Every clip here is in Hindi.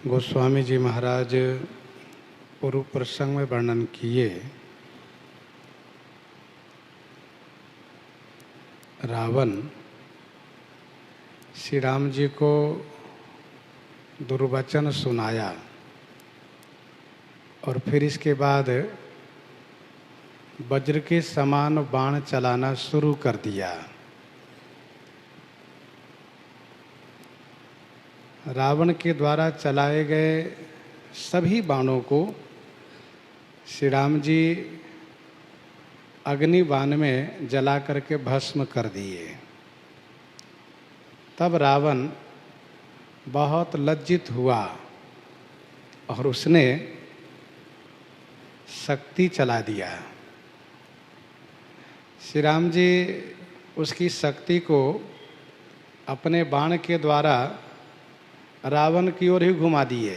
गोस्वामी जी महाराज पूर्व प्रसंग में वर्णन किए रावण श्री राम जी को दुर्वचन सुनाया और फिर इसके बाद वज्र के समान बाण चलाना शुरू कर दिया। रावण के द्वारा चलाए गए सभी बाणों को श्री राम जी अग्नि बाण में जला करके भस्म कर दिए। तब रावण बहुत लज्जित हुआ और उसने शक्ति चला दिया। श्री राम जी उसकी शक्ति को अपने बाण के द्वारा रावण की ओर ही घुमा दिए।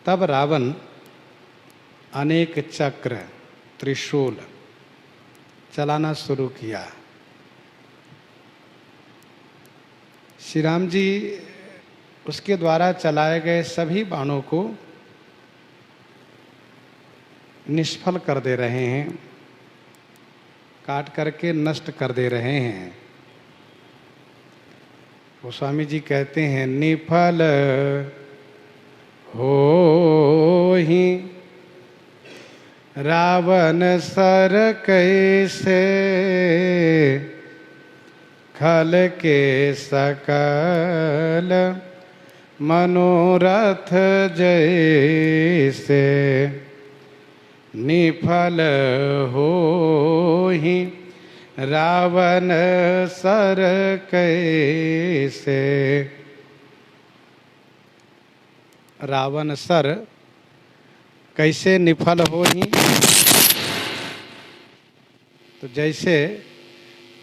तब रावण अनेक चक्र त्रिशूल चलाना शुरू किया। श्री राम जी उसके द्वारा चलाए गए सभी बाणों को निष्फल कर दे रहे हैं, काट करके नष्ट कर दे रहे हैं। गोस्वामी जी कहते हैं, निफल होहि रावण सर कैसे, खल के सकल मनोरथ जैसे, निफल होहि रावण सर कैसे। रावण सर कैसे निफल होहि, तो जैसे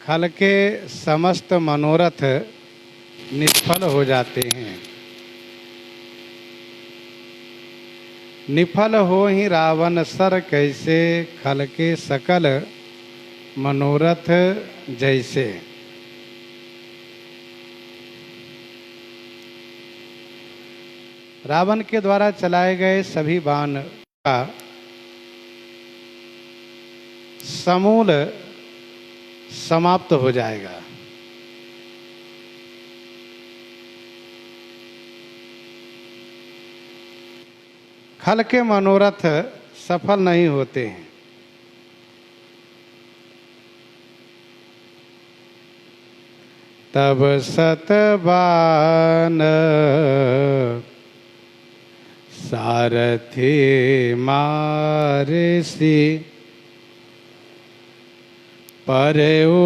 खल के समस्त मनोरथ निष्फल हो जाते हैं। निफल होहि रावण सर कैसे, खल के सकल मनोरथ जैसे। रावण के द्वारा चलाए गए सभी बाण का समूल समाप्त हो जाएगा। खल के मनोरथ सफल नहीं होते हैं। तब सतबान सारथी मारसी, परेऊ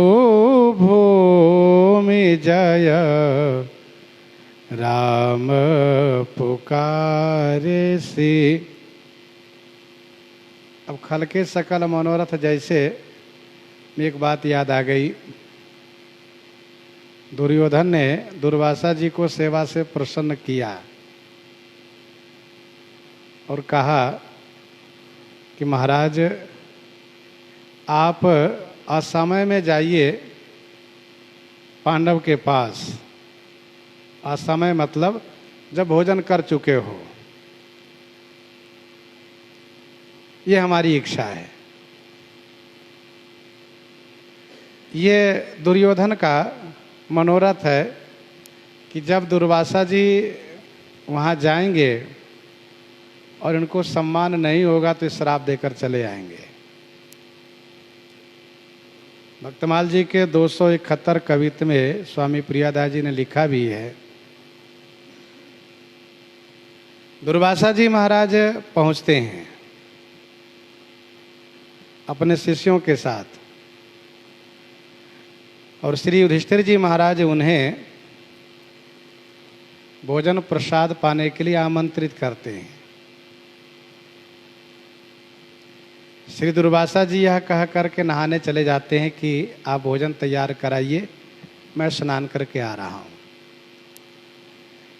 भूमि जय राम पुकारसी। अब खल के सकल मनोरथ जैसे एक बात याद आ गई। दुर्योधन ने दुर्वासा जी को सेवा से प्रसन्न किया और कहा कि महाराज आप असमय में जाइए पांडव के पास। असमय मतलब जब भोजन कर चुके हो, ये हमारी इच्छा है। ये दुर्योधन का मनोरथ है कि जब दुर्वासा जी वहाँ जाएंगे और इनको सम्मान नहीं होगा तो श्राप देकर चले आएंगे। भक्तमाल जी के 271 कवित्त में स्वामी प्रियादास जी ने लिखा भी है, दुर्वासा जी महाराज पहुँचते हैं अपने शिष्यों के साथ और श्री युधिष्ठिर जी महाराज उन्हें भोजन प्रसाद पाने के लिए आमंत्रित करते हैं। श्री दुर्वासा जी यह कह करके नहाने चले जाते हैं कि आप भोजन तैयार कराइए, मैं स्नान करके आ रहा हूँ।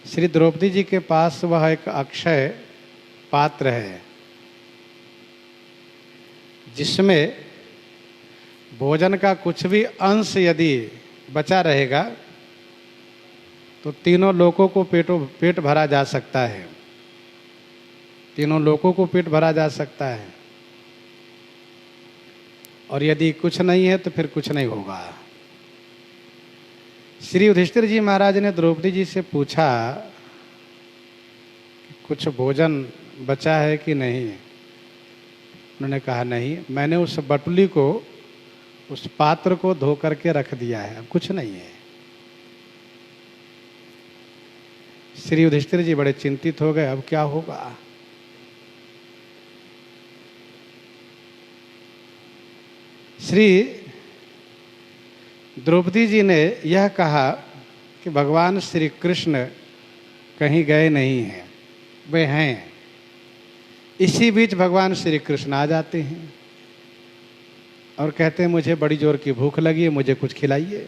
श्री द्रौपदी जी के पास वह एक अक्षय पात्र है जिसमें भोजन का कुछ भी अंश यदि बचा रहेगा तो तीनों लोगों को पेट भरा जा सकता है, तीनों लोगों को पेट भरा जा सकता है। और यदि कुछ नहीं है तो फिर कुछ नहीं होगा। श्री युधिष्ठिर जी महाराज ने द्रौपदी जी से पूछा कि कुछ भोजन बचा है कि नहीं। उन्होंने कहा नहीं, मैंने उस बटुली को, उस पात्र को धो करके रख दिया है, अब कुछ नहीं है। श्री युधिष्ठिर जी बड़े चिंतित हो गए, अब क्या होगा। श्री द्रौपदी जी ने यह कहा कि भगवान श्री कृष्ण कहीं गए नहीं हैं, वे हैं। इसी बीच भगवान श्री कृष्ण आ जाते हैं और कहते हैं मुझे बड़ी जोर की भूख लगी है, मुझे कुछ खिलाइए।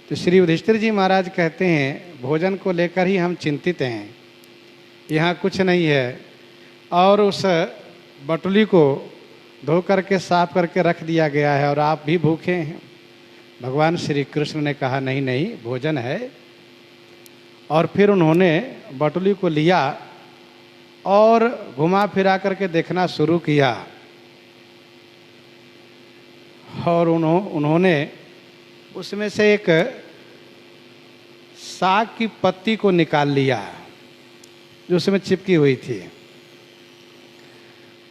तो श्री युधिष्ठिर जी महाराज कहते हैं भोजन को लेकर ही हम चिंतित हैं, यहाँ कुछ नहीं है। और उस बटुली को धो करके साफ करके रख दिया गया है और आप भी भूखे हैं। भगवान श्री कृष्ण ने कहा नहीं नहीं, भोजन है। और फिर उन्होंने बटुली को लिया और घुमा फिरा करके देखना शुरू किया और उन्होंने उसमें से एक साग की पत्ती को निकाल लिया जो उसमें चिपकी हुई थी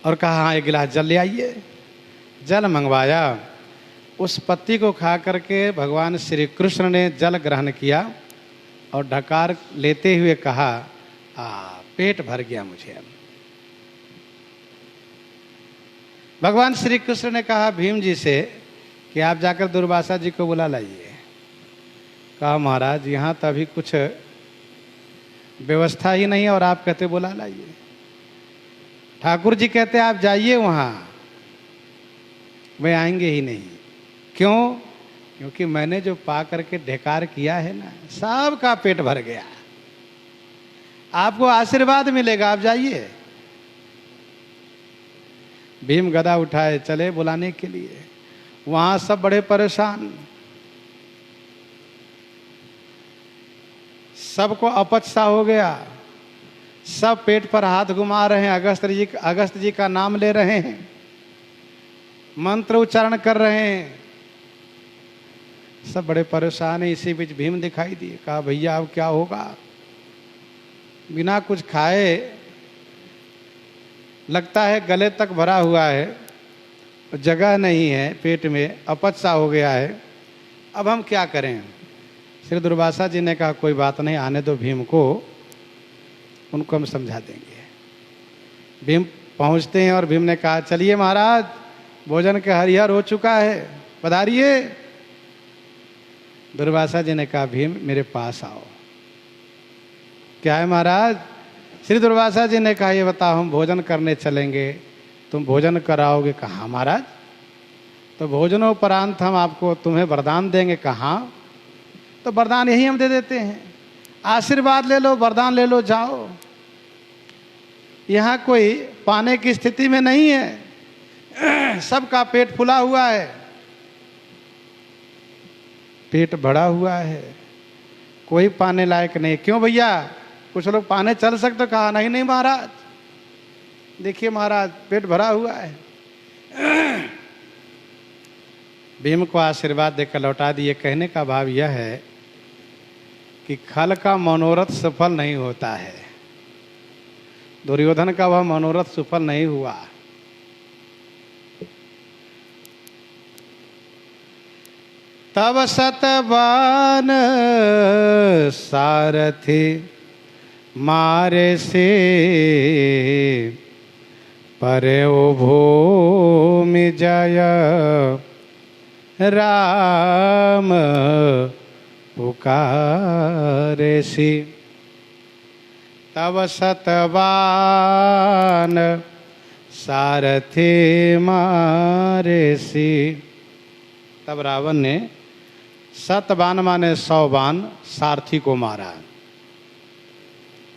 और कहा हाँ एक गिलास जल ले आइए। जल मंगवाया, उस पत्ती को खा करके भगवान श्री कृष्ण ने जल ग्रहण किया और ढकार लेते हुए कहा पेट भर गया मुझे। भगवान श्री कृष्ण ने कहा भीम जी से कि आप जाकर दुर्वासा जी को बुला लाइए। कहा महाराज यहाँ तो अभी कुछ व्यवस्था ही नहीं है और आप कहते बुला लाइए। ठाकुर जी कहते आप जाइए वहाँ, वे आएंगे ही नहीं। क्यों? क्योंकि मैंने जो पा करके ढेकार किया है ना, सबका पेट भर गया। आपको आशीर्वाद मिलेगा, आप जाइए। भीम गदा उठाए चले बुलाने के लिए। वहां सब बड़े परेशान, सबको अपच सा हो गया, सब पेट पर हाथ घुमा रहे हैं, अगस्त जी का नाम ले रहे हैं, मंत्र उच्चारण कर रहे हैं, सब बड़े परेशान हैं। इसी बीच भीम दिखाई दिए। कहा भैया अब क्या होगा। बिना कुछ खाए लगता है गले तक भरा हुआ है, जगह नहीं है, पेट में अपच सा हो गया है, अब हम क्या करें। श्री दुर्वासा जी ने कहा कोई बात नहीं, आने दो भीम को, उनको हम समझा देंगे। भीम पहुंचते हैं और भीम ने कहा चलिए महाराज, भोजन के हरिहर हो चुका है, पधारिए। दुर्वासा जी ने कहा भीम मेरे पास आओ। क्या है महाराज? श्री दुर्वासा जी ने कहा ये बताओ, हम भोजन करने चलेंगे, तुम भोजन कराओगे? कहाँ महाराज? तो भोजनोपरांत हम आपको तुम्हें वरदान देंगे। कहाँ? तो वरदान यही हम दे देते हैं, आशीर्वाद ले लो, वरदान ले लो, जाओ। यहाँ कोई पाने की स्थिति में नहीं है, सबका पेट फुला हुआ है, पेट भरा हुआ है, कोई पाने लायक नहीं। क्यों भैया, कुछ लोग पाने चल सकते? कहा नहीं नहीं महाराज, देखिए महाराज पेट भरा हुआ है। भीम को आशीर्वाद देकर लौटा दिए। कहने का भाव यह है कि खल का मनोरथ सफल नहीं होता है। दुर्योधन का वह मनोरथ सफल नहीं हुआ। तब सतबान सारथी मारे से परे ओ भूमि जय राम पुकारे सी। तब सतबान सारथी मारे सी। तब रावण ने सतबान माने 100 बाण सारथी को मारा।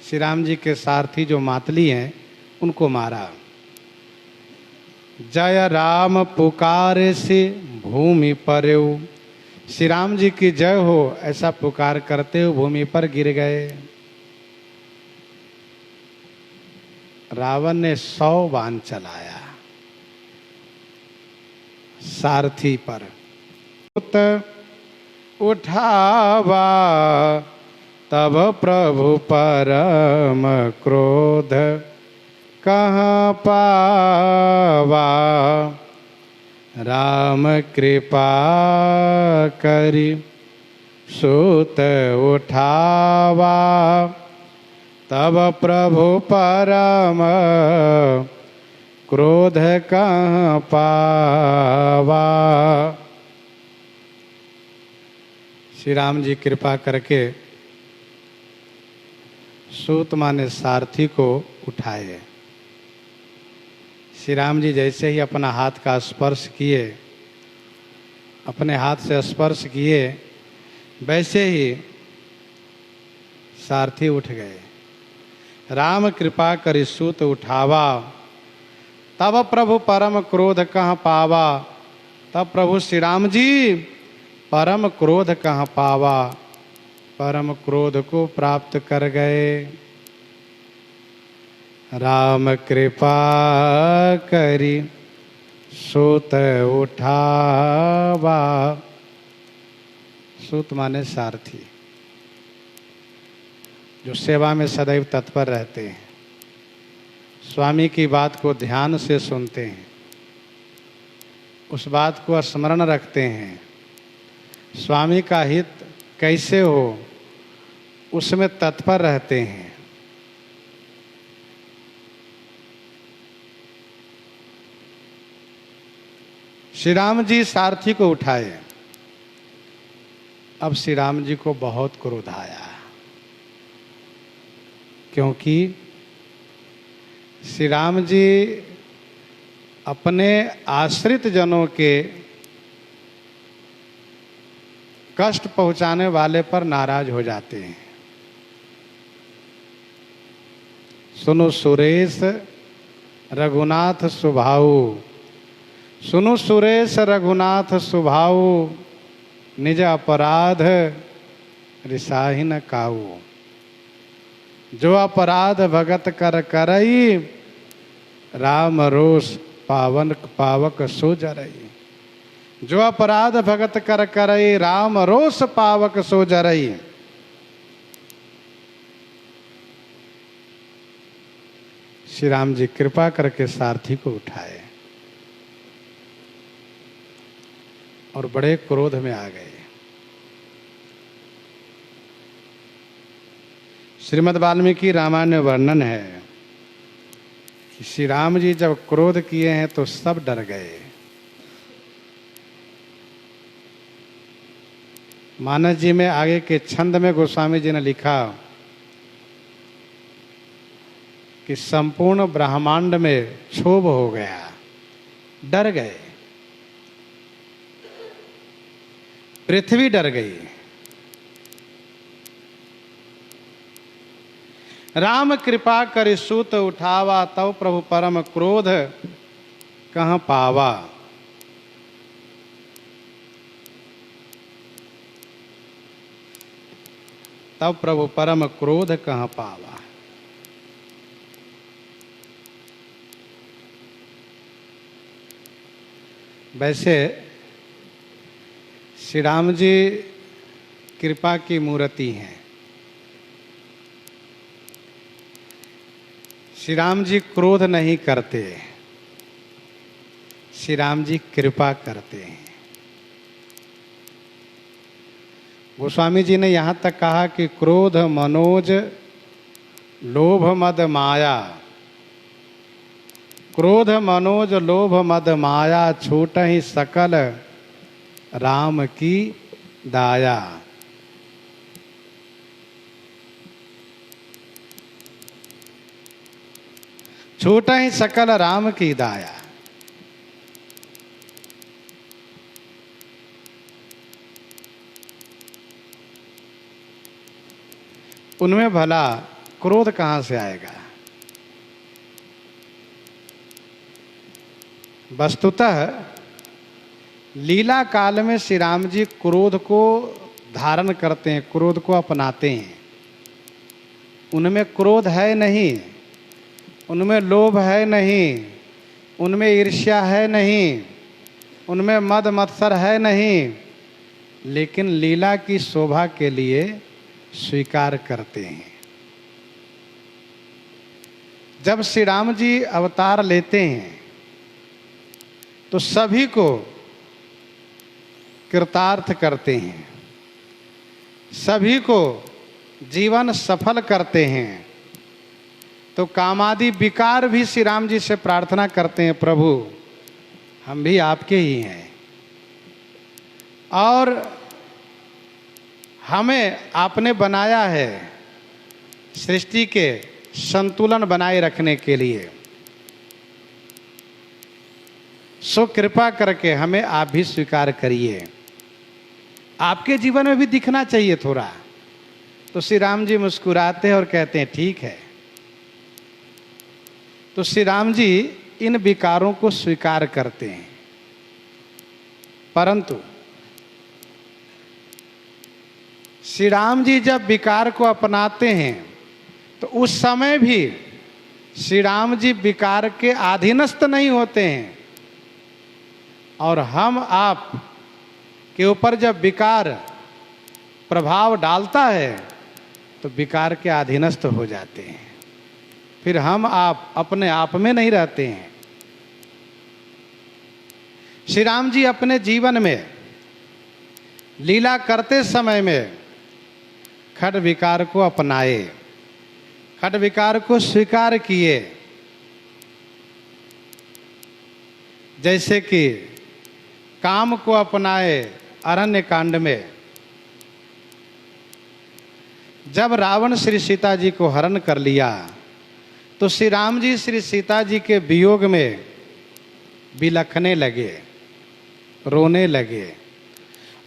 श्री राम जी के सारथी जो मातली हैं उनको मारा। जय राम पुकारे से भूमि परेऊ श्री राम जी की जय हो ऐसा पुकार करते हुए भूमि पर गिर गए। रावण ने 100 बाण चलाया सारथी पर। उठावा तब प्रभु परम क्रोध कहाँ पावा। राम कृपा करी सूत उठावा तब प्रभु परम क्रोध कहाँ पावा। श्री राम जी कृपा करके सूत माने सारथी को उठाए। श्री राम जी जैसे ही अपना हाथ का स्पर्श किए, अपने हाथ से स्पर्श किए, वैसे ही सारथी उठ गए। राम कृपा करि सूत उठावा तब प्रभु परम क्रोध कहाँ पावा। तब प्रभु श्री राम जी परम क्रोध कहाँ पावा, परम क्रोध को प्राप्त कर गए। राम कृपा करी सूत उठावा। सूत माने सारथी, जो सेवा में सदैव तत्पर रहते हैं, स्वामी की बात को ध्यान से सुनते हैं, उस बात को स्मरण रखते हैं, स्वामी का हित कैसे हो उसमें तत्पर रहते हैं। श्री राम जी सारथी को उठाए। अब श्री राम जी को बहुत क्रोध आया, क्योंकि श्री राम जी अपने आश्रित जनों के कष्ट पहुंचाने वाले पर नाराज हो जाते हैं। सुनो सुरेश रघुनाथ सुभाऊ, सुनो सुरेश रघुनाथ सुभाऊ, निज अपराध रिसाही न काऊ। जो अपराध भगत कर करई, राम रोष पावन पावक सो जरई। जो अपराध भगत कर करई, राम रोष पावक सो जरई। श्री राम जी कृपा करके सारथी को उठाए और बड़े क्रोध में आ गए। श्रीमद् वाल्मीकि रामायण में वर्णन है कि श्री राम जी जब क्रोध किए हैं तो सब डर गए। मानस जी में आगे के छंद में गोस्वामी जी ने लिखा कि संपूर्ण ब्रह्मांड में क्षोभ हो गया, डर गए, पृथ्वी डर गई। राम कृपा करि सूत उठावा तव प्रभु परम क्रोध कहाँ पावा। तब प्रभु परम क्रोध कहाँ पावा। वैसे श्री राम जी कृपा की मूर्ति हैं। श्री राम जी क्रोध नहीं करते, श्री राम जी कृपा करते हैं। गोस्वामी जी ने यहाँ तक कहा कि क्रोध मनोज लोभ मद माया, क्रोध मनोज लोभ मद माया, छूट ही सकल राम की दाया। छूट ही सकल राम की दाया। उनमें भला क्रोध कहाँ से आएगा। वस्तुतः लीला काल में श्री राम जी क्रोध को धारण करते हैं, क्रोध को अपनाते हैं। उनमें क्रोध है नहीं, उनमें लोभ है नहीं, उनमें ईर्ष्या है नहीं, उनमें मद मत्सर है नहीं, लेकिन लीला की शोभा के लिए स्वीकार करते हैं। जब श्री राम जी अवतार लेते हैं तो सभी को कृतार्थ करते हैं, सभी को जीवन सफल करते हैं। तो कामादि विकार भी श्री राम जी से प्रार्थना करते हैं, प्रभु हम भी आपके ही हैं और हमें आपने बनाया है सृष्टि के संतुलन बनाए रखने के लिए, सो कृपा करके हमें आप भी स्वीकार करिए। आपके जीवन में भी दिखना चाहिए थोड़ा। तो श्री राम जी मुस्कुराते हैं और कहते हैं ठीक है। तो श्री राम जी इन विकारों को स्वीकार करते हैं, परंतु श्री राम जी जब विकार को अपनाते हैं तो उस समय भी श्री राम जी विकार के अधीनस्थ नहीं होते हैं, और हम आप के ऊपर जब विकार प्रभाव डालता है तो विकार के अधीनस्थ हो जाते हैं। फिर हम आप अपने आप में नहीं रहते हैं। श्री राम जी अपने जीवन में लीला करते समय में खड विकार को अपनाए, खड विकार को स्वीकार किए। जैसे कि काम को अपनाए अरण्य कांड में, जब रावण श्री सीता जी को हरण कर लिया तो श्री राम जी श्री सीता जी के वियोग में बिलखने लगे, रोने लगे,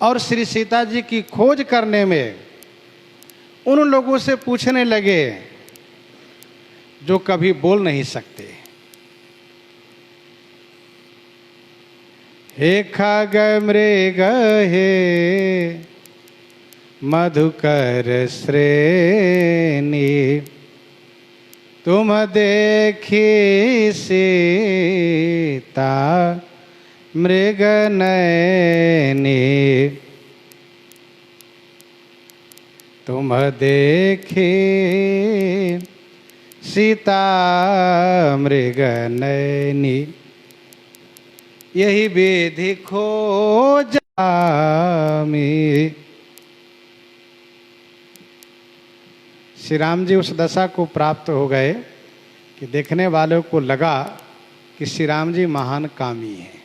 और श्री सीता जी की खोज करने में उन लोगों से पूछने लगे जो कभी बोल नहीं सकते। हे खग मृग हे मधुकर श्रेणी, तुम देखी सीता मृग नयनी, तुम देखी सीता मृग नयनी, यही विधि खोजामी। श्री राम जी उस दशा को प्राप्त हो गए कि देखने वालों को लगा कि श्री राम जी महान कामी हैं।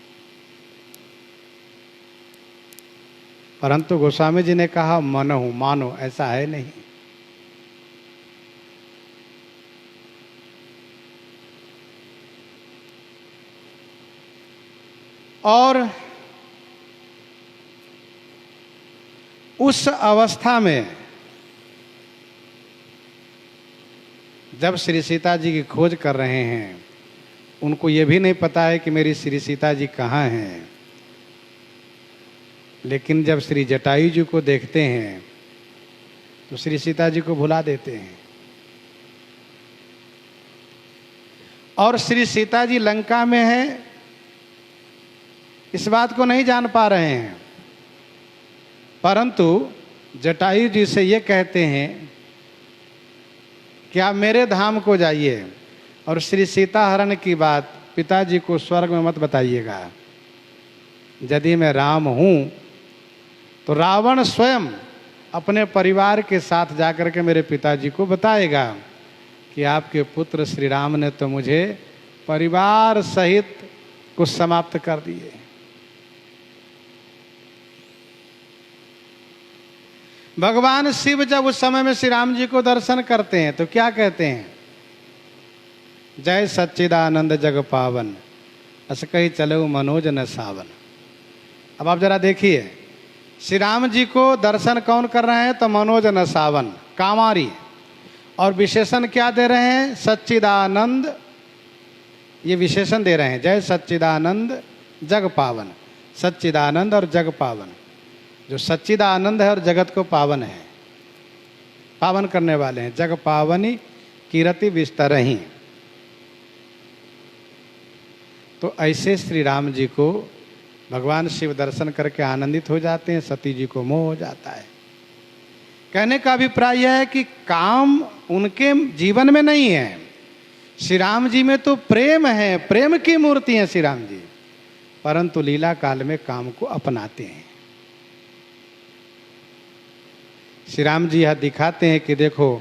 परंतु गोस्वामी जी ने कहा मनहु, मानो ऐसा है नहीं। और उस अवस्था में जब श्री सीता जी की खोज कर रहे हैं, उनको ये भी नहीं पता है कि मेरी श्री सीता जी कहाँ हैं, लेकिन जब श्री जटायु जी को देखते हैं तो श्री सीता जी को भुला देते हैं, और श्री सीता जी लंका में हैं इस बात को नहीं जान पा रहे हैं। परंतु जटायु जी से ये कहते हैं कि आप मेरे धाम को जाइए और श्री सीता हरण की बात पिताजी को स्वर्ग में मत बताइएगा। यदि मैं राम हूँ तो रावण स्वयं अपने परिवार के साथ जाकर के मेरे पिताजी को बताएगा कि आपके पुत्र श्री राम ने तो मुझे परिवार सहित को समाप्त कर दिए। भगवान शिव जब उस समय में श्री राम जी को दर्शन करते हैं तो क्या कहते हैं? जय सच्चिदानंद जग पावन, अस कही चलो मनोज न सावन। अब आप जरा देखिए, श्री राम जी को दर्शन कौन कर रहे हैं? तो मनोज न सावन, कामारी। और विशेषण क्या दे रहे हैं? सच्चिदानंद, ये विशेषण दे रहे हैं। जय सच्चिदानंद जग पावन, सच्चिदानंद और जग पावन। जो सच्चिदानंद है और जगत को पावन है, पावन करने वाले हैं। जग पावनी कीरति विस्तरहि। तो ऐसे श्री राम जी को भगवान शिव दर्शन करके आनंदित हो जाते हैं, सती जी को मोह हो जाता है। कहने का अभिप्राय यह है कि काम उनके जीवन में नहीं है, श्री राम जी में तो प्रेम है, प्रेम की मूर्ति है श्री राम जी, परंतु लीला काल में काम को अपनाते हैं। श्री राम जी यह दिखाते हैं कि देखो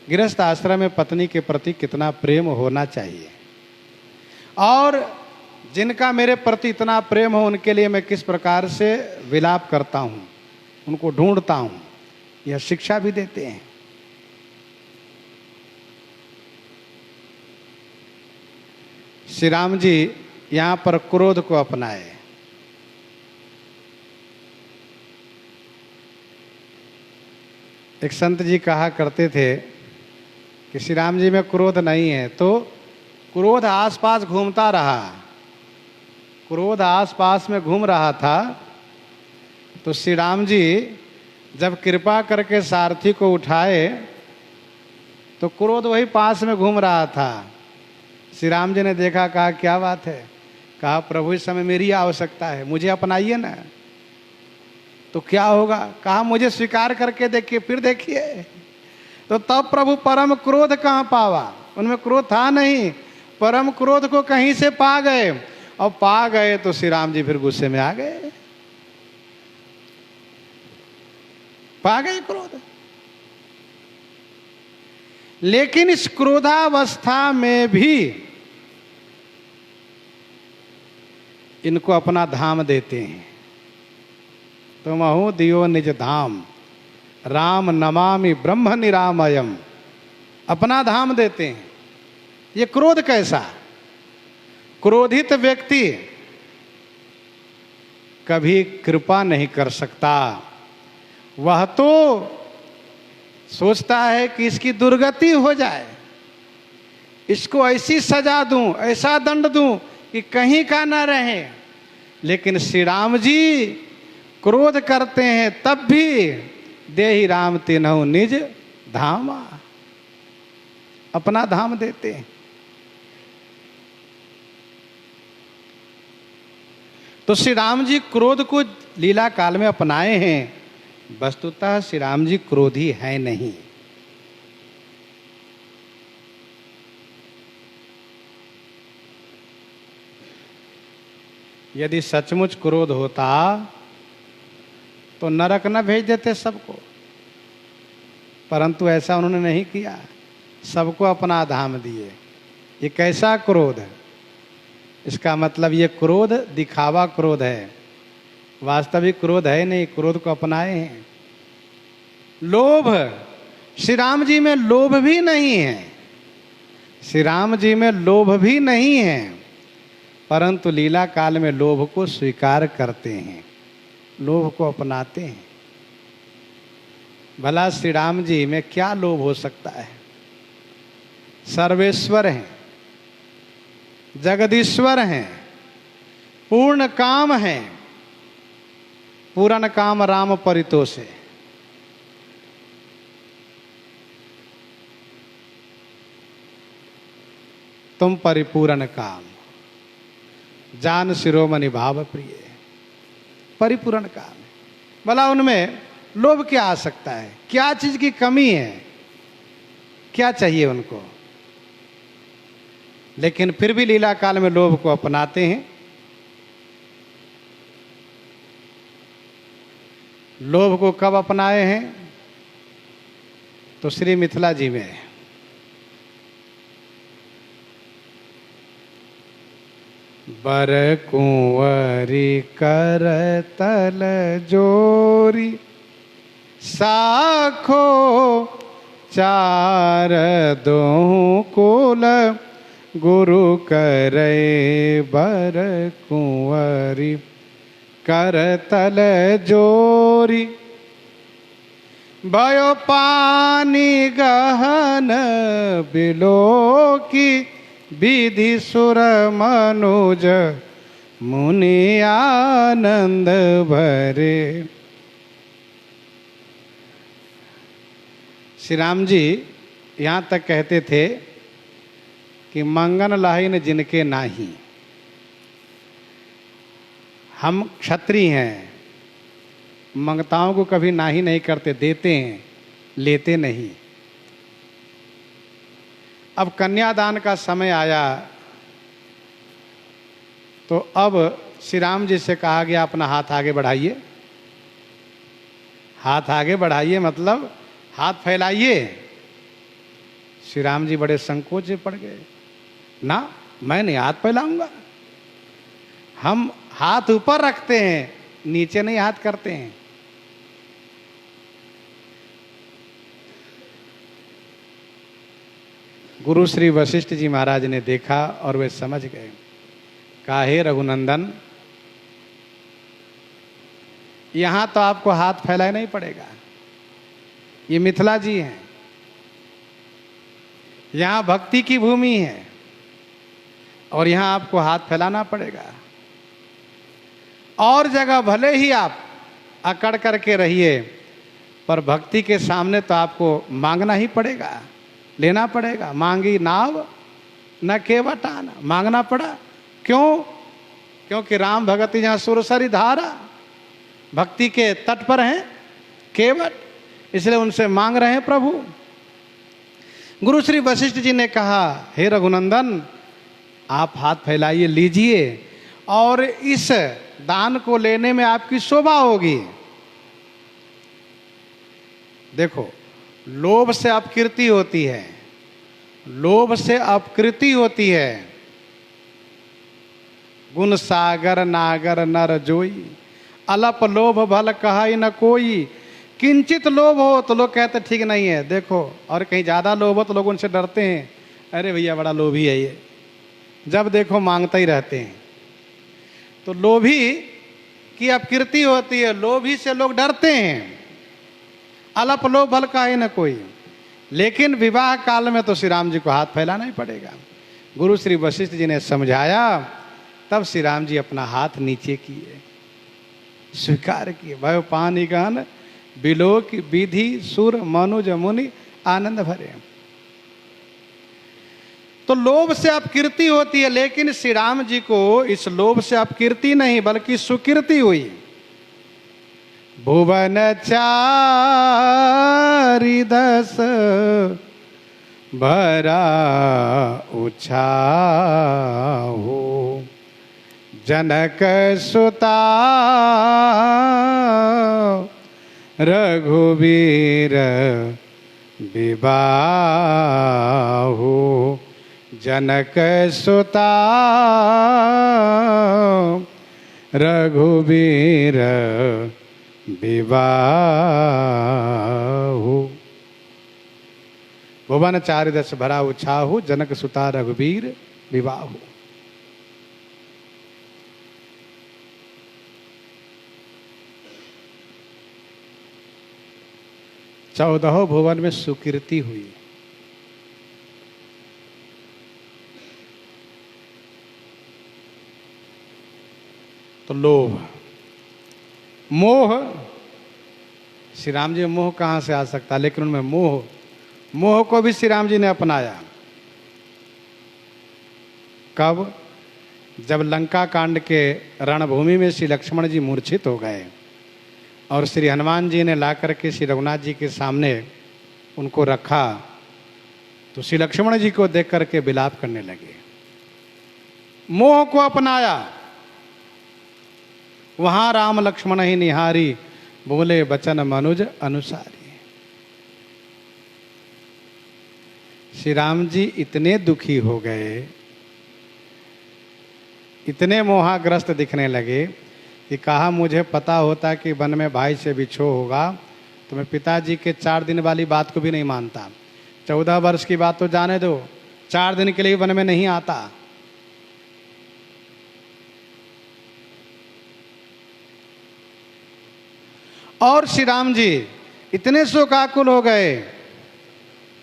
गृहस्थ आश्रम में पत्नी के प्रति कितना प्रेम होना चाहिए, और जिनका मेरे प्रति इतना प्रेम हो उनके लिए मैं किस प्रकार से विलाप करता हूँ, उनको ढूंढता हूँ, यह शिक्षा भी देते हैं। श्री राम जी यहाँ पर क्रोध को अपनाए। एक संत जी कहा करते थे कि श्री राम जी में क्रोध नहीं है, तो क्रोध आसपास घूमता रहा, क्रोध आसपास में घूम रहा था। तो श्री राम जी जब कृपा करके सारथी को उठाए तो क्रोध वही पास में घूम रहा था। श्री राम जी ने देखा, कहा क्या बात है, कहा प्रभु इस समय मेरी आवश्यकता है, मुझे अपनाइए ना। तो क्या होगा, कहा मुझे स्वीकार करके देखिए, फिर देखिए। तो तब प्रभु परम क्रोध कहाँ पावा, उनमें क्रोध था नहीं, परम क्रोध को कहीं से पा गए, और पा गए तो श्री राम जी फिर गुस्से में आ गए, पा गए क्रोध। लेकिन इस क्रोधावस्था में भी इनको अपना धाम देते हैं। तुम अहो दियो निज धाम, राम नमामि ब्रह्म निरामयम, अपना धाम देते हैं। ये क्रोध कैसा, क्रोधित व्यक्ति कभी कृपा नहीं कर सकता, वह तो सोचता है कि इसकी दुर्गति हो जाए, इसको ऐसी सजा दूं, ऐसा दंड दूं कि कहीं का ना रहे। लेकिन श्री राम जी क्रोध करते हैं तब भी देहि राम तिन्हु निज धामा, अपना धाम देते हैं। तो श्री राम जी क्रोध को लीला काल में अपनाए हैं। वस्तुतः श्री राम जी क्रोधी है नहीं। यदि सचमुच क्रोध होता तो नरक न भेज देते सबको, परंतु ऐसा उन्होंने नहीं किया, सबको अपना धाम दिए। ये कैसा क्रोध है, इसका मतलब ये क्रोध दिखावा क्रोध है, वास्तविक क्रोध है नहीं, क्रोध को अपनाए हैं। लोभ, श्री राम जी में लोभ भी नहीं है, श्री राम जी में लोभ भी नहीं है, परंतु लीला काल में लोभ को स्वीकार करते हैं, लोभ को अपनाते हैं। भला श्री राम जी में क्या लोभ हो सकता है, सर्वेश्वर हैं, जगदीश्वर हैं, पूर्ण काम हैं, पूर्ण काम राम परितोष है। तुम परिपूर्ण काम जान शिरोमणि भाव प्रिय, परिपूर्ण काम है। भला उनमें लोभ क्या आ सकता है, क्या चीज की कमी है, क्या चाहिए उनको, लेकिन फिर भी लीला काल में लोभ को अपनाते हैं। लोभ को कब अपनाए हैं, तो श्री मिथिला जी में बर कुंवरी कर तल जोरी, साखो चार दो कुल, गुरु करे बर कुंवरी कर तल जोरी, भयो पानी गहन बिलो की, विधि सुर मनुज मुनि आनंद भरे। श्री राम जी यहाँ तक कहते थे कि मंगन लाहिन जिनके नाही। हम क्षत्रिय हैं, मंगताओं को कभी नाही नहीं करते, देते हैं, लेते नहीं। अब कन्यादान का समय आया तो अब श्री राम जी से कहा गया अपना हाथ आगे बढ़ाइए। हाथ आगे बढ़ाइए मतलब हाथ फैलाइए। श्री राम जी बड़े संकोच में पड़ गए, ना मैं नहीं हाथ फैलाऊंगा। हम हाथ ऊपर रखते हैं, नीचे नहीं हाथ करते हैं। गुरु श्री वशिष्ठ जी महाराज ने देखा और वे समझ गए। कहा, हे रघुनंदन, यहां तो आपको हाथ फैलाना ही पड़ेगा। ये मिथिला जी हैं, यहां भक्ति की भूमि है और यहां आपको हाथ फैलाना पड़ेगा। और जगह भले ही आप अकड़ करके रहिए, पर भक्ति के सामने तो आपको मांगना ही पड़ेगा, लेना पड़ेगा। मांगी नाव न केवट आना, मांगना पड़ा। क्यों? क्योंकि राम भगत जहाँ सुरसरी धारा, भक्ति के तट पर हैं केवट, इसलिए उनसे मांग रहे हैं प्रभु। गुरु श्री वशिष्ठ जी ने कहा, हे रघुनंदन, आप हाथ फैलाइए, लीजिए, और इस दान को लेने में आपकी शोभा होगी। देखो, लोभ से अपकीर्ति होती है, लोभ से अपकृति होती है। गुण सागर नागर नर जोई, अलप लोभ भल कहाई न कोई। किंचित लोभ हो तो लोग कहते ठीक नहीं है, देखो, और कहीं ज़्यादा लोभ हो तो लोग उनसे डरते हैं, अरे भैया बड़ा लोभी है ये, जब देखो मांगता ही रहते हैं। तो लोभी की अपकीर्ति होती है, लोभी से लोग डरते हैं। अलप लोभ भल कहाई न कोई। लेकिन विवाह काल में तो श्री राम जी को हाथ फैलाना ही पड़ेगा। गुरु श्री वशिष्ठ जी ने समझाया, तब श्री राम जी अपना हाथ नीचे किए, स्वीकार किए। भय पानी गान बिलोक विधि सुर मनुज मुनि आनंद भरे। तो लोभ से अपकीर्ति होती है, लेकिन श्री राम जी को इस लोभ से अपकीर्ति नहीं बल्कि सुकीर्ति हुई। भुवन चारि दस भरा उछाहु, जनक सुता रघुवीर विबाहु। जनक सुता रघुवीर विबाहु। भुवन चारि दस भरा उछाहु, जनक सुता रघुवीर विबाहु। चौदहों भुवन में सुकीर्ति हुई। तो लोभ, मोह, श्री राम जी में मोह कहाँ से आ सकता, लेकिन उनमें मोह को भी श्री राम जी ने अपनाया। कब? जब लंका कांड के रणभूमि में श्री लक्ष्मण जी मूर्छित हो गए और श्री हनुमान जी ने ला करके श्री रघुनाथ जी के सामने उनको रखा, तो श्री लक्ष्मण जी को देख करके विलाप करने लगे। मोह को अपनाया। वहां राम लक्ष्मण ही निहारी, बोले बचन मनुज अनुसारी। श्री राम जी इतने दुखी हो गए, इतने मोहाग्रस्त दिखने लगे कि कहा, मुझे पता होता कि वन में भाई से बिछो होगा तो मैं पिताजी के 4 दिन वाली बात को भी नहीं मानता। 14 वर्ष की बात तो जाने दो, 4 दिन के लिए वन में नहीं आता। और श्री राम जी इतने शोकाकुल हो गए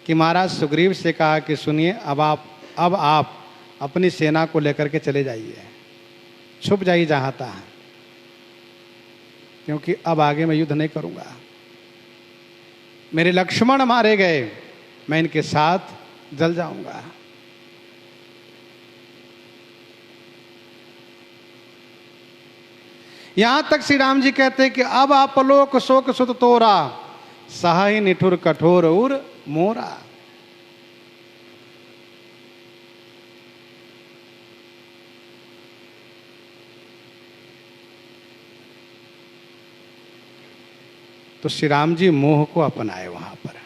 कि महाराज सुग्रीव से कहा कि सुनिए, अब आप अपनी सेना को लेकर के चले जाइए। छुप जाइए जहाँ तहाँ, क्योंकि अब आगे मैं युद्ध नहीं करूँगा। मेरे लक्ष्मण मारे गए, मैं इनके साथ जल जाऊँगा। यहां तक श्री राम जी कहते हैं कि अब आपलोक शोक सुत तोरा, सहाय निठुर कठोर उर मोरा। तो श्री राम जी मोह को अपनाए वहां पर।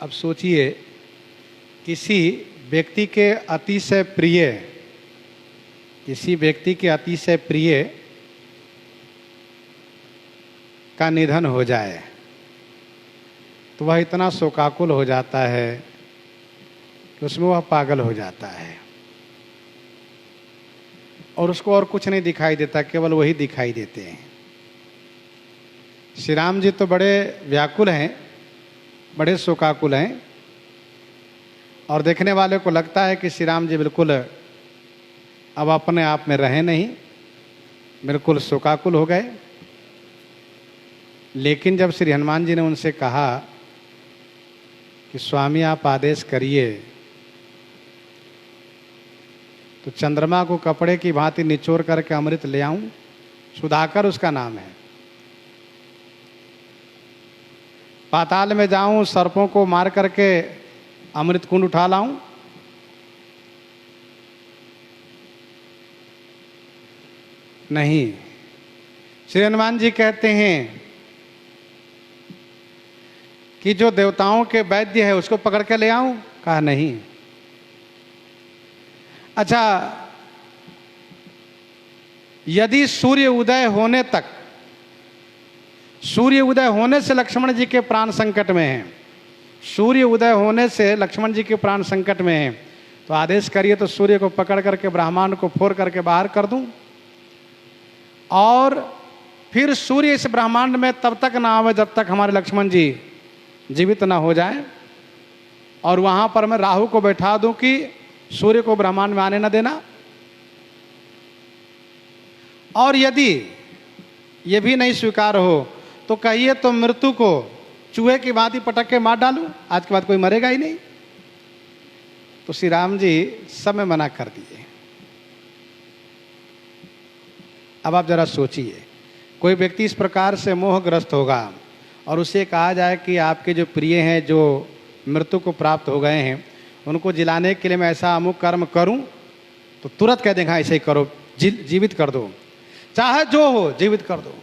अब सोचिए, किसी व्यक्ति के अतिशय प्रिय, किसी व्यक्ति के अतिशय प्रिय का निधन हो जाए तो वह इतना शोकाकुल हो जाता है कि उसमें वह पागल हो जाता है और उसको और कुछ नहीं दिखाई देता, केवल वही दिखाई देते हैं। श्री राम जी तो बड़े व्याकुल हैं, बड़े शोकाकुल हैं, और देखने वाले को लगता है कि श्री राम जी बिल्कुल अब अपने आप में रहे नहीं, बिल्कुल शोकाकुल हो गए। लेकिन जब श्री हनुमान जी ने उनसे कहा कि स्वामी आप आदेश करिए, तो चंद्रमा को कपड़े की भांति निचोड़ करके अमृत ले आऊं, सुधाकर उसका नाम है, पाताल में जाऊं, सर्पों को मार करके अमृत कुंड उठा लाऊं, नहीं। श्री हनुमान जी कहते हैं कि जो देवताओं के वैद्य है उसको पकड़ के ले आऊं, कहा नहीं। अच्छा, यदि सूर्य उदय होने तक, सूर्य उदय होने से लक्ष्मण जी के प्राण संकट में हैं, सूर्य उदय होने से लक्ष्मण जी के प्राण संकट में हैं, तो आदेश करिए तो सूर्य को पकड़ करके ब्रह्मांड को फोड़ करके बाहर कर दूं, और फिर सूर्य इस ब्रह्मांड में तब तक ना आवे जब तक हमारे लक्ष्मण जी जीवित ना हो जाए, और वहां पर मैं राहु को बैठा दूं कि सूर्य को ब्रह्मांड में आने ना देना। और यदि ये भी नहीं स्वीकार हो तो कहिए तो मृत्यु को चूहे की भांति पटक के मार डालूं, आज के बाद कोई मरेगा ही नहीं। तो श्री राम जी सब में मना कर दिए। अब आप जरा सोचिए, कोई व्यक्ति इस प्रकार से मोहग्रस्त होगा और उसे कहा जाए कि आपके जो प्रिय हैं, जो मृत्यु को प्राप्त हो गए हैं, उनको जिलाने के लिए मैं ऐसा अमुक कर्म करूं, तो तुरंत कह देगा ऐसे ही करो, जीवित कर दो, चाहे जो हो जीवित कर दो।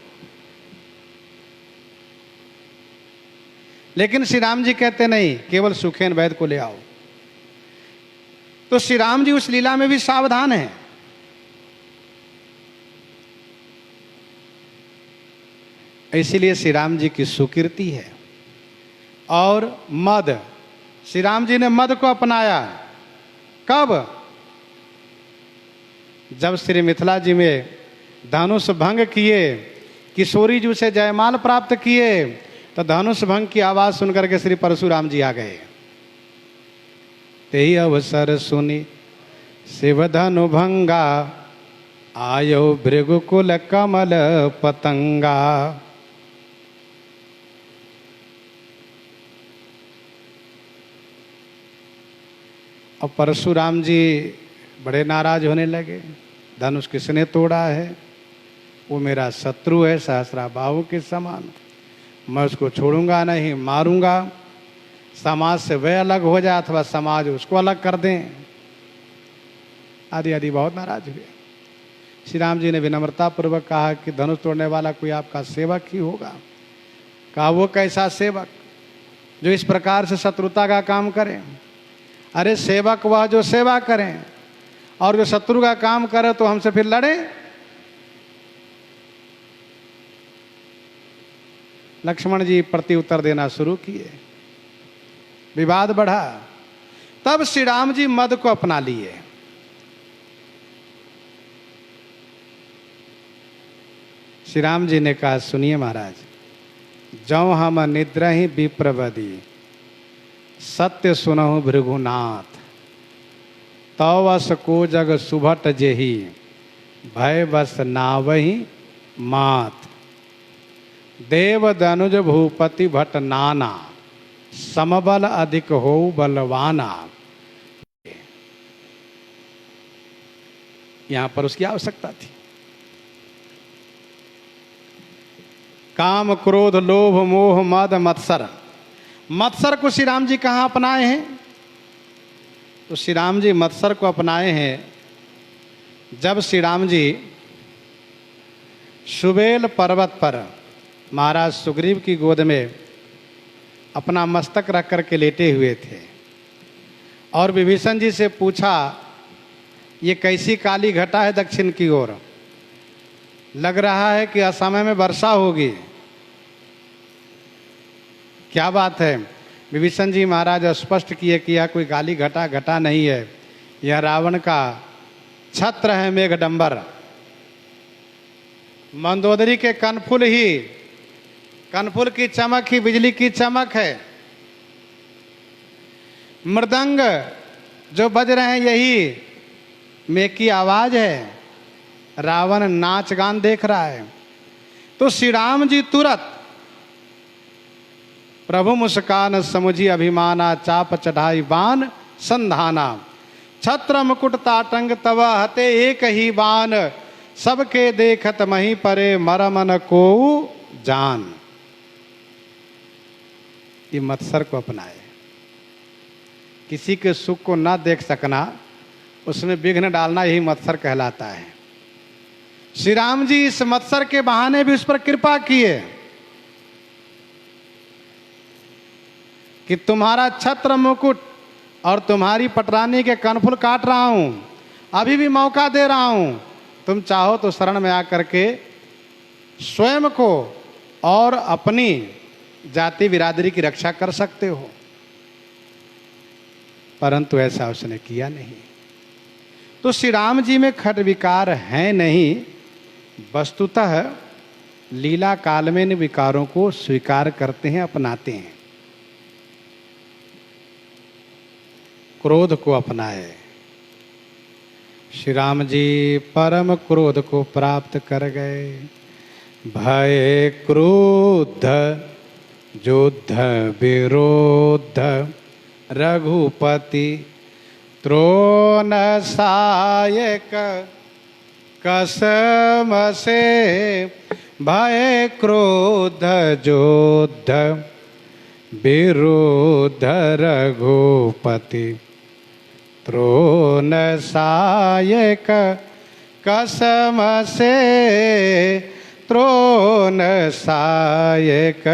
लेकिन श्री राम जी कहते नहीं, केवल सुखेन वैद्य को ले आओ। तो श्री राम जी उस लीला में भी सावधान हैं। इसीलिए श्री राम जी की सुकीर्ति है। और मद, श्री राम जी ने मद को अपनाया। कब? जब श्री मिथिला जी में धनुष भंग किए, किशोरी जी से जयमाल प्राप्त किए, तो धनुष भंग की आवाज सुनकर के श्री परशुराम जी आ गए। तेहि अवसर सुनी शिव धनु भंगा, आयो भृगुकुल कमल पतंगा। और परशुराम जी बड़े नाराज होने लगे, धनुष किसने तोड़ा है, वो मेरा शत्रु है सहस्राबाहु के समान, मैं उसको छोड़ूंगा नहीं, मारूंगा, समाज से वह अलग हो जाए अथवा समाज उसको अलग कर दें, आदि आदि बहुत नाराज हुए। श्री राम जी ने विनम्रता पूर्वक कहा कि धनुष तोड़ने वाला कोई आपका सेवक ही होगा। कहा वो कैसा सेवक जो इस प्रकार से शत्रुता का काम करे? अरे सेवक वह जो सेवा करें, और जो शत्रु का काम करे तो हमसे फिर लड़े। लक्ष्मण जी प्रति उत्तर देना शुरू किए, विवाद बढ़ा। तब श्री राम जी मद को अपना लिए। श्री राम जी ने कहा, सुनिए महाराज, जौ हम निद्रहि विप्रवदी, सत्य सुनहु भृगुनाथ, तवस को जग सुभट जेहि, भय बस नावही मात। देव दनुज भूपति भट नाना, समबल अधिक हो बलवाना। यहां पर उसकी आवश्यकता थी। काम क्रोध लोभ मोह मद मत्सर। मत्सर को श्री राम जी कहाँ अपनाए हैं? तो श्री राम जी मत्सर को अपनाए हैं जब श्री राम जी सुबेल पर्वत पर महाराज सुग्रीव की गोद में अपना मस्तक रख कर के लेटे हुए थे और विभीषण जी से पूछा, ये कैसी काली घटा है दक्षिण की ओर, लग रहा है कि असमय में वर्षा होगी, क्या बात है? विभीषण जी महाराज स्पष्ट किए कि यह कोई काली घटा नहीं है, यह रावण का छत्र है मेघडंबर। मंदोदरी के कनफुल की चमक ही बिजली की चमक है। मृदंग जो बज रहे हैं यही मेघ की आवाज है। रावण नाच गान देख रहा है। तो श्री राम जी तुरंत प्रभु मुस्कान समुझी अभिमाना, चाप चढ़ाई बाण संधाना। छत्र मुकुट ताटंग तव हते एक ही बान, सबके देखत मही परे मरम न को जान। ये मत्सर को अपनाए। किसी के सुख को ना देख सकना, उसमें विघ्न डालना, यही मत्सर कहलाता है। श्री राम जी इस मत्सर के बहाने भी उस पर कृपा किए कि तुम्हारा छत्र मुकुट और तुम्हारी पटरानी के कनफुल काट रहा हूं, अभी भी मौका दे रहा हूं, तुम चाहो तो शरण में आकर के स्वयं को और अपनी जाति बिरादरी की रक्षा कर सकते हो। परंतु ऐसा उसने किया नहीं। तो श्री राम जी में खट विकार है नहीं, वस्तुतः लीला काल में इन विकारों को स्वीकार करते हैं, अपनाते हैं। क्रोध को अपनाए। श्री राम जी परम क्रोध को प्राप्त कर गए। भय क्रोध युद्ध विरोध रघुपति त्रोण सायक कसम से। भय क्रोध युद्ध विरोध रघुपति त्रोण सायक कसम से। त्रोण सायक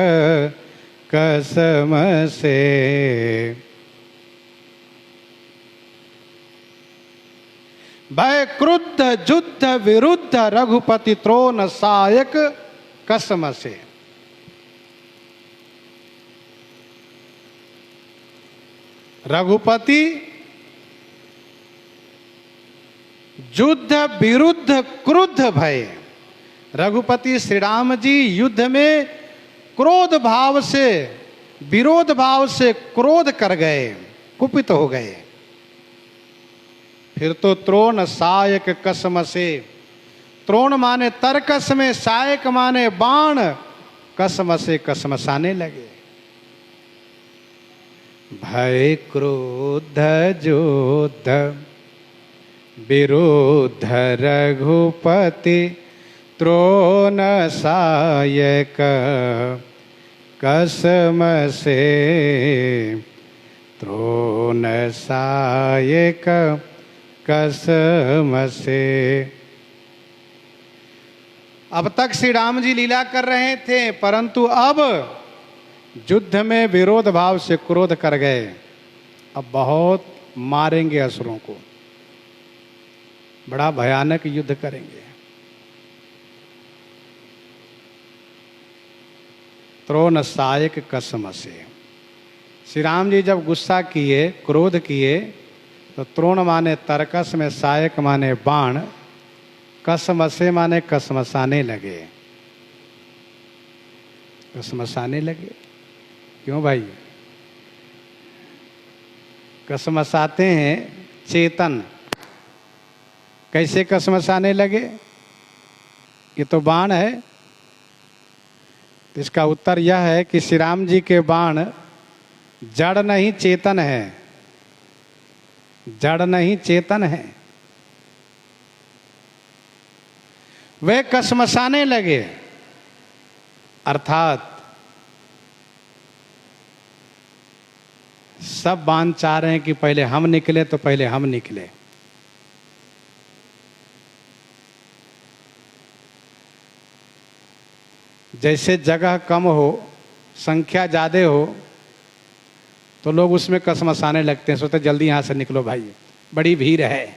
कसम से। भय क्रुद्ध युद्ध विरुद्ध रघुपति त्रोण सायक कसम से। रघुपति युद्ध विरुद्ध क्रुद्ध भय। रघुपति श्री राम जी युद्ध में क्रोध भाव से, विरोध भाव से क्रोध कर गए, कुपित हो गए। फिर तो त्रोण सायक कसम से। त्रोण माने तरकस में, सायक माने बाण, कसम से कसमसाने लगे। भय क्रोध युद्ध विरोध रघुपति त्रोण सायक कसम से। त्रोण सायक कसम से। अब तक श्री राम जी लीला कर रहे थे, परंतु अब युद्ध में विरोध भाव से क्रोध कर गए। अब बहुत मारेंगे असुरों को, बड़ा भयानक युद्ध करेंगे। त्रोण सायक कसम से। श्री राम जी जब गुस्सा किए, क्रोध किए, तो त्रोण माने तरकस में, सायक माने बाण, कसम से माने कसमसाने लगे। कसमसाने लगे। क्यों भाई? कसमसाते हैं चेतन, कैसे कसमसाने लगे? ये तो बाण है। इसका उत्तर यह है कि श्री राम जी के बाण जड़ नहीं चेतन है, जड़ नहीं चेतन है। वे कसमसाने लगे, अर्थात सब बाण चाह रहे हैं कि पहले हम निकले तो पहले हम निकले। जैसे जगह कम हो, संख्या ज़्यादा हो, तो लोग उसमें कसमसाने लगते हैं, सोचते जल्दी यहाँ से निकलो भाई, बड़ी भीड़ है।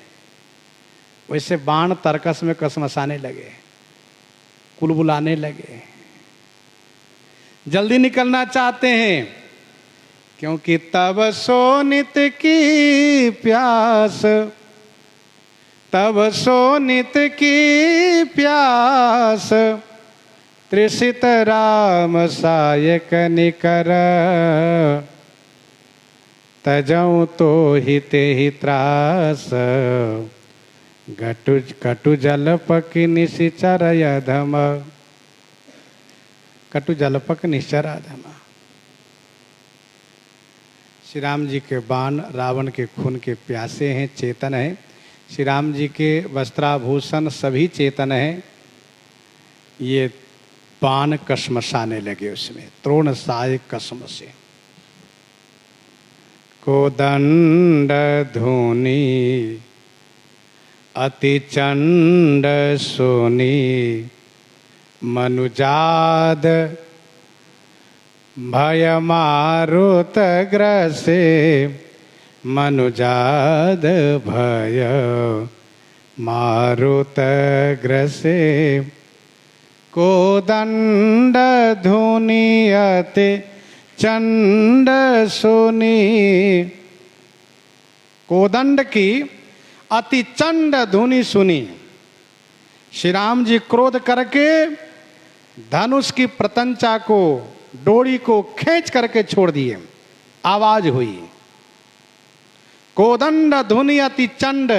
वैसे बाण तर्कस में कसमसाने लगे, कुलबुलाने लगे, जल्दी निकलना चाहते हैं, क्योंकि तब सो नित की प्यास, तब सो नित की प्यास, तृषित राम सायक निकर, तजऊ तो हिते ही त्रास, घटु कटु जलपक निशिचर यधम, कटु जलपक निश्चर अधम। श्री राम जी के बाण रावण के खून के प्यासे हैं, चेतन है। श्री राम जी के वस्त्राभूषण सभी चेतन हैं। ये बाण कसमसाने लगे उसमें, त्रोण साय कसम से। कोदंड धुनी अति चंड सोनी, मनुजाद भय मारुत ग्रसे, मनुजाद भय मारुत ग्रसे, कोदंड धुनी अति चंड सुनी। कोदंड की अति चंड धुनी सुनी। श्री राम जी क्रोध करके धनुष की प्रतंचा को, डोरी को खींच करके छोड़ दिए। आवाज हुई, कोदंड धुनी अति चंड।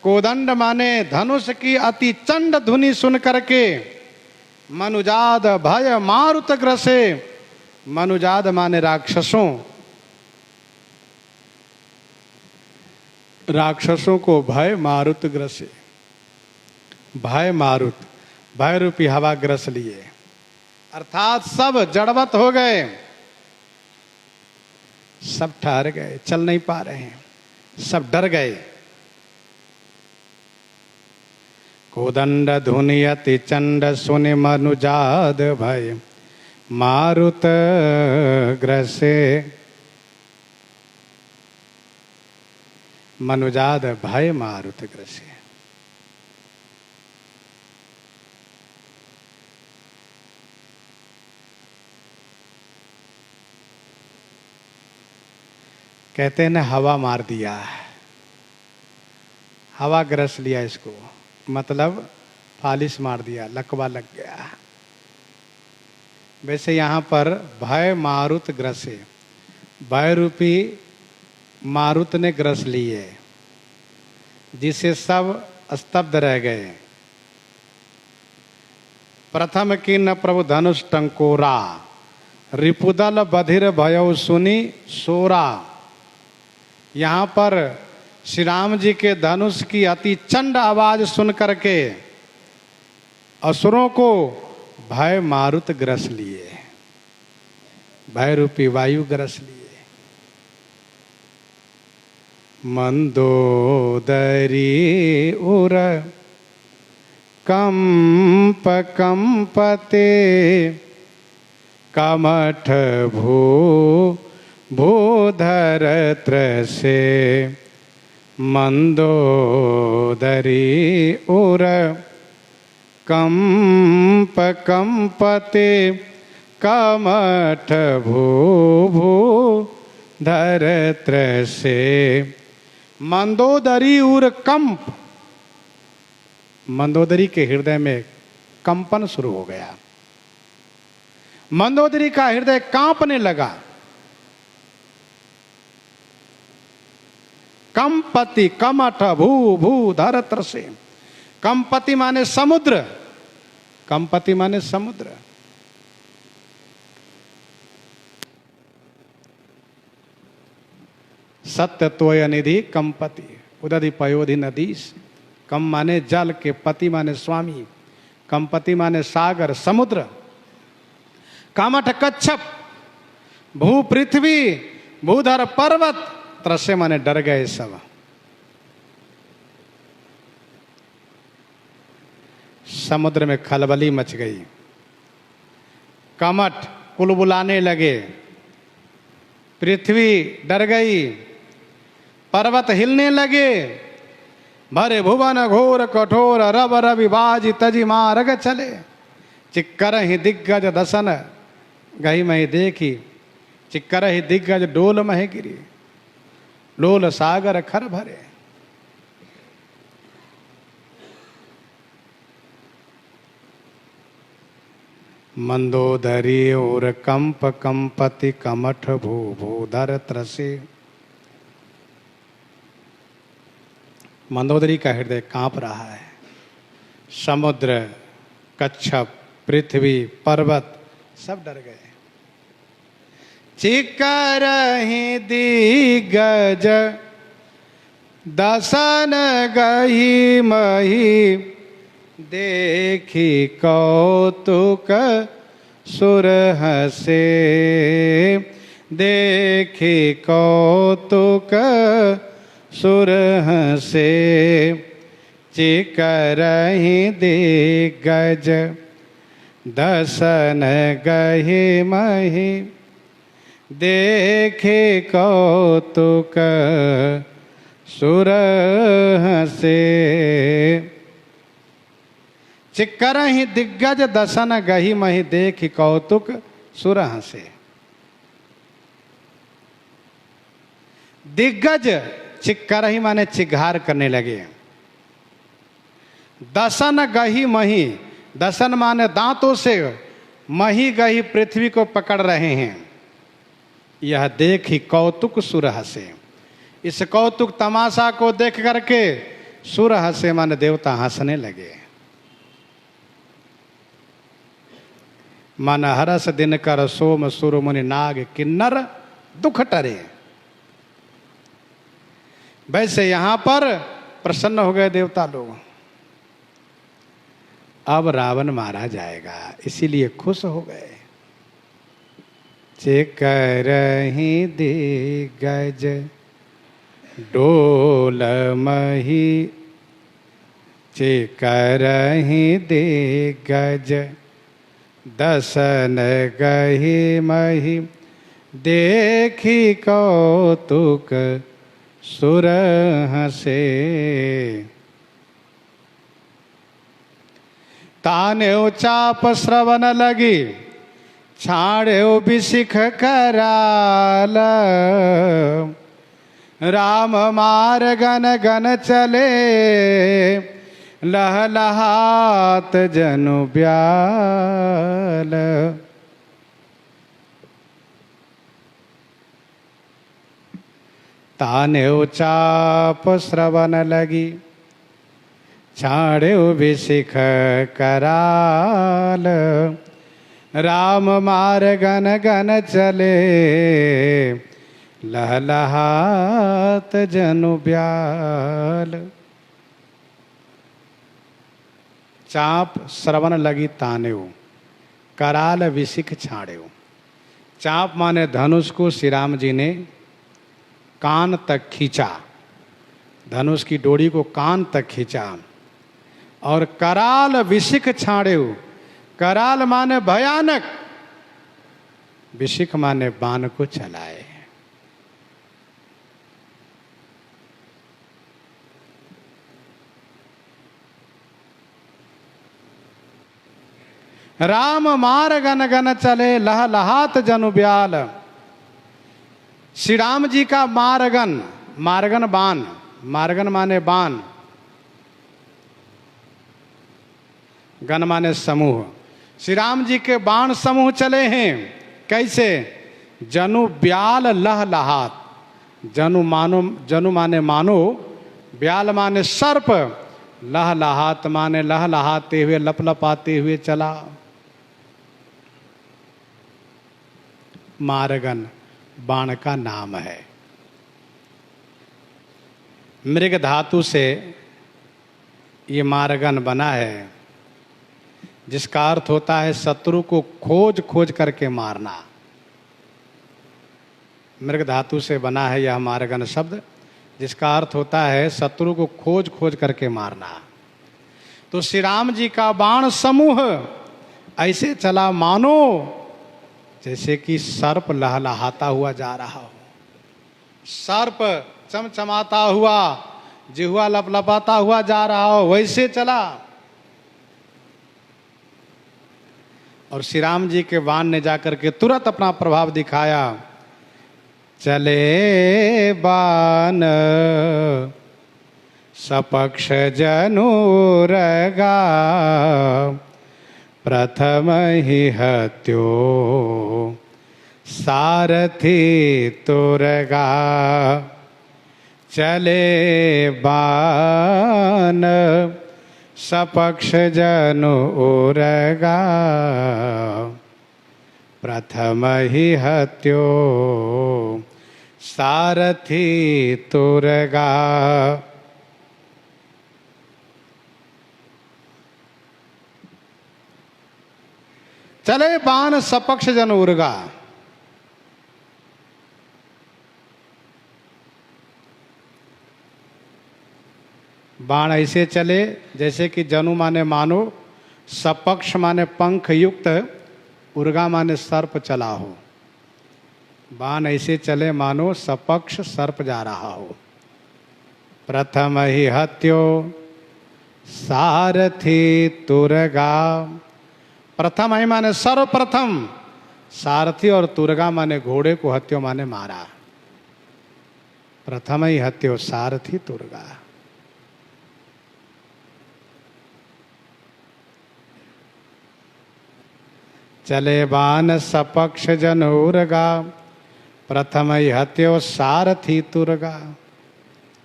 कोदंड माने धनुष की अति चंड धुनी सुन करके मनुजाद भय मारुत ग्रसे। मनुजाद माने राक्षसों, राक्षसों को भय मारुत ग्रसे। भय मारुत, भय रूपी हवा ग्रस लिए, अर्थात सब जड़वत हो गए, सब ठहर गए, चल नहीं पा रहे हैं, सब डर गए। कोदंड धुनि अति चंड सुनि मनुजाद भय मारुत ग्रसे। मनुजाद भय मारुत ग्रसे। कहते हैं ना, हवा मार दिया, हवा ग्रस लिया इसको, मतलब फालिश मार दिया, लकवा लग गया। वैसे यहाँ पर भय मारुत ग्रसे, भय रूपी मारुत ने ग्रस लिए, जिसे सब स्तब्ध रह गए। प्रथम किन्न प्रभु धनुष टंकोरा, रिपुदल बधिर भयउ सुनी सोरा। यहाँ पर श्री राम जी के धनुष की अति चंड आवाज सुन करके असुरों को भय मारुत ग्रस लिए, भय रूपी वायु ग्रस लिए। मंदोदरी उर कंप कंपते, कमठ भू भूधर त्रसे। मंदोदरी उर कंप कंपते, कमठ भू भूधर त्रसे। मंदोदरी उर कंप, मंदोदरी के हृदय में कंपन शुरू हो गया, मंदोदरी का हृदय कांपने लगा। कंपति कमठ भू भू धर त्रसे। कंपति माने समुद्र, कंपति माने समुद्र। सत्य तोय निधि कंपति उदधि पयोधि नदीश। कम माने जल के, पति माने स्वामी, कंपति माने सागर समुद्र। कामठ कच्छप, भू पृथ्वी, भूधर पर्वत, त्रसे माने डर गए सब। समुद्र में खलबली मच गई, कमठ कुलबुलाने लगे, पृथ्वी डर गई, पर्वत हिलने लगे, भरे भुवन घोर कठोर रब रवि बाज तजी मार्ग चले। चिक्कर ही दिग्गज दसन गही मही देखी, चिक्कर ही दिग्गज डोल मह गिरी, लोल सागर खर भरे। मंदोदरी और कंप कंपति कमठ भू भूधर त्रसे। मंदोदरी का हृदय कांप रहा है। समुद्र, कच्छप, पृथ्वी, पर्वत सब डर गए। चिक्कर ही दिग्गज दसन गही मही, देखी कौतुक सुर हसे, देखी कौतुक सुर हसे। चिकरहि दिग्गज दसन गहि महि, देखे कौतुक सुर हसे। चिक्करहि दिग्गज दसन गहि महि, देखि कौतुक सुर हसे। दिग्गज चिक्करहि माने चिघार करने लगे। दसन गही मही, दसन माने दांतों से, मही गही पृथ्वी को पकड़ रहे हैं। यह देखी कौतुक सुर हसे। इस कौतुक तमाशा को देख करके सुर हसे माने देवता हंसने लगे। मन हरस दिन कर सोम सुर मुनि नाग किन्नर दुख टरे। वैसे यहां पर प्रसन्न हो गए देवता लोग। अब रावण मारा जाएगा, इसीलिए खुश हो गए। चिकरहि दिग्गज डोल मही, चिकरहि दिग्गज दसन गही मही, देखी कौतुक सुर हसे। तानेउ चाप श्रवण लगी, छाड़ेउ बिसिख कराल। राम मार गन गन चले, लहलहात जनु ब्याल। तानेउ चाप श्रवण लगी, छाड़ेउ बिसिख कराल। राम मार गन गन चले, लहलहात जनु ब्याल। चाप श्रवण लगी तानेउ, कराल विसिख छाड़ेउ। चाप माने धनुष को श्री राम जी ने कान तक खींचा, धनुष की डोरी को कान तक खींचा। और कराल विशिख छाड़ेउ, कराल माने भयानक, विशिख माने बाण को चलाए। राम मार गन गन चले, लह लहात जनु ब्याल। श्री राम जी का मारगन, मारगन बाण, मारगन माने बाण, गण माने समूह। श्री राम जी के बाण समूह चले हैं। कैसे? जनु ब्याल लह लहात, जनु माने मानो, ब्याल माने सर्प, लहलहात माने लहलहाते हुए लपलपाते हुए चला। मारगन बाण का नाम है। मृग धातु से ये मारगन बना है, जिसका अर्थ होता है शत्रु को खोज खोज करके मारना। मृग धातु से बना है यह मारगन शब्द, जिसका अर्थ होता है शत्रु को खोज खोज करके मारना। तो श्री राम जी का बाण समूह ऐसे चला मानो जैसे कि सर्प लहलहाता हुआ जा रहा हो, सर्प चमचमाता हुआ, जिह्वा लपलपाता हुआ जा रहा हो, वैसे चला। और श्री राम जी के बाण ने जाकर के तुरंत अपना प्रभाव दिखाया। चले बाण सपक्ष जनुरगा, प्रथम ही हत्यो सारथी तुरगा। चले बाण सपक्ष जनुरगा, प्रथम ही हत्यो सारथी तुरगा। चले बाण सपक्ष जन उर्गा। बाण ऐसे चले जैसे कि जनु माने मानो, सपक्ष माने पंख युक्त, उर्गा माने सर्प चला हो। बाण ऐसे चले मानो सपक्ष सर्प जा रहा हो। प्रथम ही हत्यो सारथी तुरगा। प्रथम ही माने सर्वप्रथम, सारथी और तुरगा माने घोड़े को हत्यो माने मारा। प्रथम ही हत्यो सारथी तुरगा। चले बाण सपक्ष जनूरगा, प्रथम ही हत्यो सारथी तुरगा।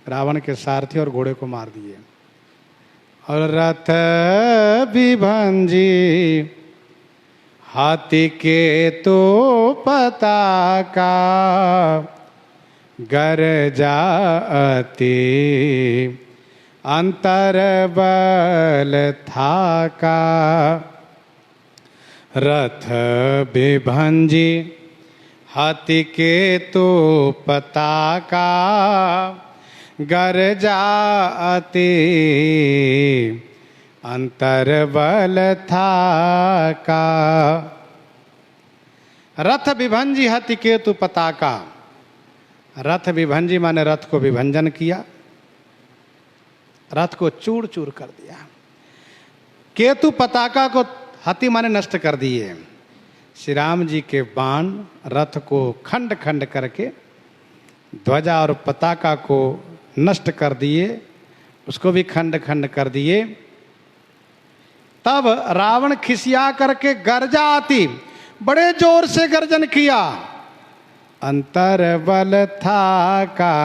रावण के सारथी और घोड़े को मार दिए। और रथ विभंजी हाथी के तो पताका, गरजाति अंतर बल थाका। रथ विभंजी हाथी के तो पताका, गरजाति अंतर बल थाका। रथ विभंजी हाथी केतु पताका। रथ विभंजी माने रथ को विभंजन किया, रथ को चूर चूर कर दिया। केतु पताका को हाथी माने नष्ट कर दिए। श्री राम जी के बाण रथ को खंड खंड करके ध्वजा और पताका को नष्ट कर दिए, उसको भी खंड खंड कर दिए। तब रावण खिसिया करके गरजाति, बड़े जोर से गर्जन किया। अंतर बल थाका।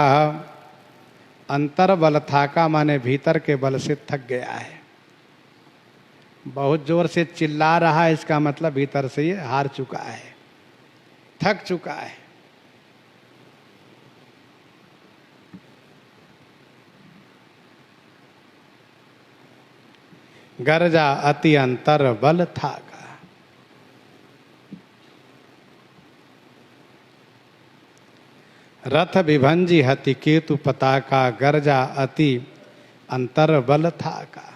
अंतर बल थाका माने भीतर के बल से थक गया है, बहुत जोर से चिल्ला रहा है, इसका मतलब भीतर से ये हार चुका है, थक चुका है। गरजा अति अंतर बल थाका। रथ विभंजी हति केतु पताका, गरजा अति अंतर बल थाका।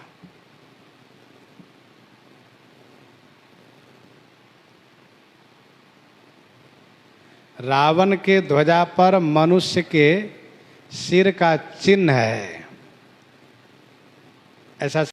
रावण के ध्वजा पर मनुष्य के सिर का चिन्ह है, ऐसा